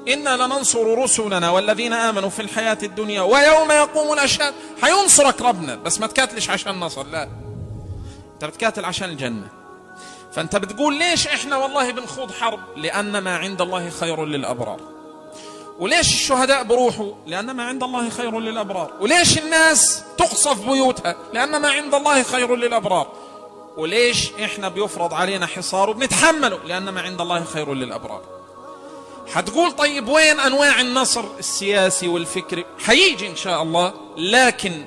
إنا لننصر رسلنا والذين آمنوا في الحياة الدنيا ويوم يقوم الأشهاد. حينصرك ربنا، بس ما تكاتلش عشان نصر، لا، أنت بتكاتل عشان الجنة. فأنت بتقول ليش إحنا والله بنخوض حرب؟ لأن ما عند الله خير للأبرار. وليش الشهداء بروحوا؟ لأن ما عند الله خير للأبرار. وليش الناس تقصف بيوتها؟ لأن ما عند الله خير للأبرار. وليش إحنا بيفرض علينا حصار وبنتحمله؟ لأن ما عند الله خير للأبرار. هتقول طيب وين أنواع النصر السياسي والفكري؟ حييجي إن شاء الله، لكن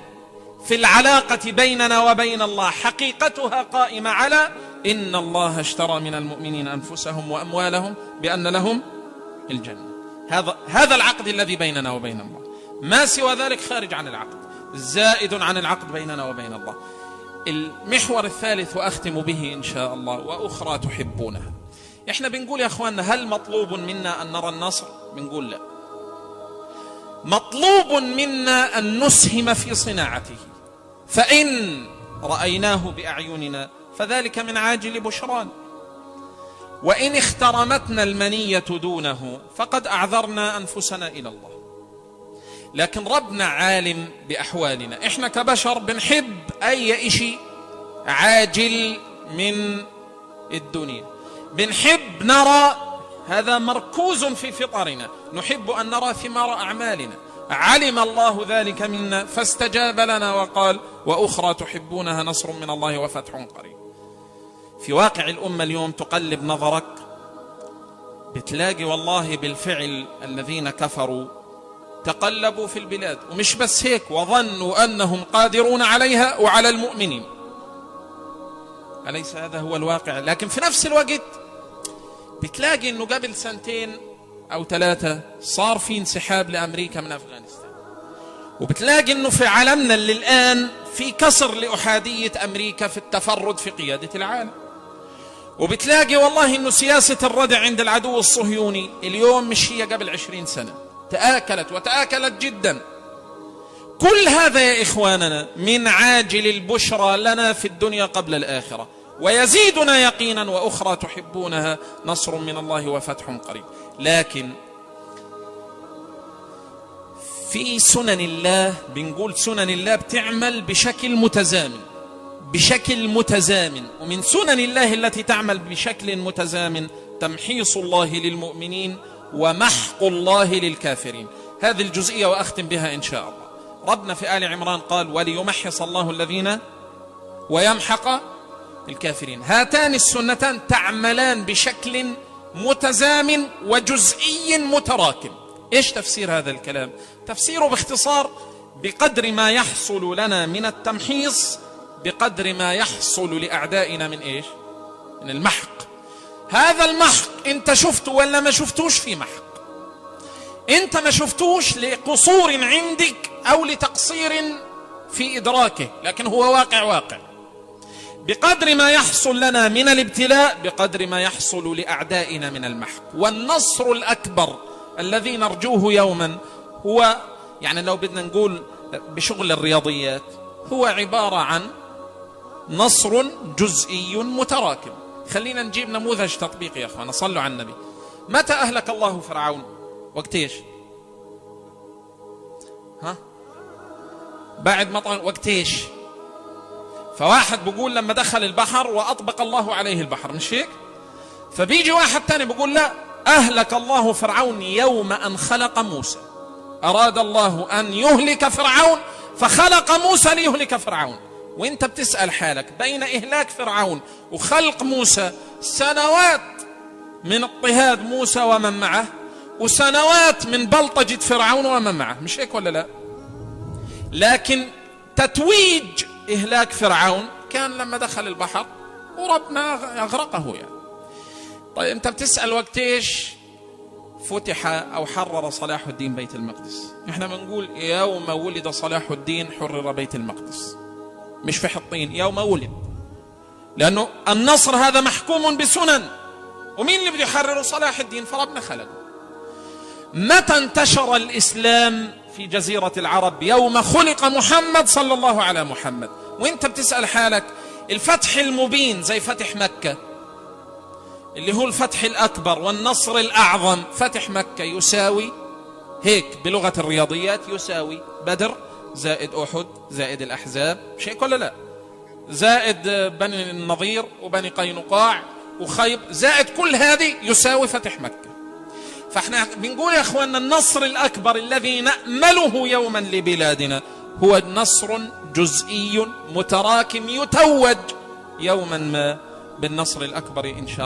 في العلاقة بيننا وبين الله حقيقتها قائمة على إن الله اشترى من المؤمنين أنفسهم وأموالهم بأن لهم الجنة. هذا العقد الذي بيننا وبين الله، ما سوى ذلك خارج عن العقد، زائد عن العقد بيننا وبين الله. المحور الثالث وأختم به إن شاء الله، وأخرى تحبونها. إحنا بنقول يا أخواننا هل مطلوب منا أن نرى النصر؟ بنقول لا. مطلوب منا أن نسهم في صناعته، فإن رأيناه بأعيننا فذلك من عاجل بشران، وإن اخترمتنا المنية دونه فقد أعذرنا أنفسنا إلى الله. لكن ربنا عالم بأحوالنا، إحنا كبشر بنحب أي شيء عاجل من الدنيا، بنحب نرى، هذا مركوز في فطرنا، نحب أن نرى ثمار أعمالنا. علم الله ذلك منا فاستجاب لنا وقال وأخرى تحبونها نصر من الله وفتح قريب. في واقع الأمة اليوم تقلب نظرك بتلاقي والله بالفعل الذين كفروا تقلبوا في البلاد، ومش بس هيك، وظنوا أنهم قادرون عليها وعلى المؤمنين. أليس هذا هو الواقع؟ لكن في نفس الوقت بتلاقي أنه قبل 2 أو 3 صار في انسحاب لأمريكا من أفغانستان، وبتلاقي أنه في عالمنا اللي الآن في كسر لأحادية أمريكا في التفرد في قيادة العالم، وبتلاقي والله أنه سياسة الردع عند العدو الصهيوني اليوم مش هي قبل 20 سنة، تآكلت وتآكلت جدا. كل هذا يا إخواننا من عاجل البشرى لنا في الدنيا قبل الآخرة، ويزيدنا يقينا وأخرى تحبونها نصر من الله وفتح قريب. لكن في سنن الله، بنقول سنن الله بتعمل بشكل متزامن، ومن سنن الله التي تعمل بشكل متزامن تمحيص الله للمؤمنين ومحق الله للكافرين. هذه الجزئية وأختم بها إن شاء الله. ربنا في آل عمران قال وليمحص الله الذين ويمحق الكافرين. هاتان السنتان تعملان بشكل متزامن وجزئي متراكم. إيش تفسير هذا الكلام؟ تفسيره باختصار بقدر ما يحصل لنا من التمحيص بقدر ما يحصل لأعدائنا من إيش؟ من المحق. هذا المحق أنت شفته ولا ما شفتوش؟ في محق أنت ما شفتوش لقصور عندك أو لتقصير في إدراكه، لكن هو واقع. بقدر ما يحصل لنا من الابتلاء بقدر ما يحصل لأعدائنا من المحق. والنصر الأكبر الذي نرجوه يوما هو، يعني لو بدنا نقول بشغل الرياضيات، هو عبارة عن نصر جزئي متراكم. خلينا نجيب نموذج تطبيقي يا أخوانا، صلوا على النبي. متى أهلك الله فرعون؟ وقت إيش؟ بعد ما طلع. وقت إيش؟ فواحد بيقول لما دخل البحر وأطبق الله عليه البحر، مش هيك؟ فبيجي واحد تاني بيقول لا، أهلك الله فرعون يوم أن خلق موسى. أراد الله أن يهلك فرعون فخلق موسى ليهلك فرعون. وانت بتسأل حالك بين إهلاك فرعون وخلق موسى سنوات من اضطهاد موسى ومن معه، وسنوات من بلطجة فرعون ومن معه، مش هيك ولا لا؟ لكن تتويج إهلاك فرعون كان لما دخل البحر وربنا أغرقه يعني. طيب أنت بتسأل وقت إيش فتح أو حرر صلاح الدين بيت المقدس؟ إحنا بنقول يوم ولد صلاح الدين حرر بيت المقدس، مش في حطين، يوم ولد، لأنه النصر هذا محكوم بسنن. ومين اللي بده يحرر صلاح الدين؟ فربنا خلقه. متى انتشر الإسلام في جزيرة العرب؟ يوم خلق محمد صلى الله على محمد. وانت بتسأل حالك الفتح المبين زي فتح مكة، اللي هو الفتح الأكبر والنصر الأعظم. فتح مكة يساوي هيك بلغة الرياضيات، يساوي بدر زائد أحد زائد الأحزاب، شيء ولا لا؟ زائد بني النضير وبني قينقاع وخيبر، زائد كل هذه يساوي فتح مكة. فاحنا بنقول يا اخواننا النصر الأكبر الذي نأمله يوما لبلادنا هو نصر جزئي متراكم يتوج يوما ما بالنصر الأكبر إن شاء الله.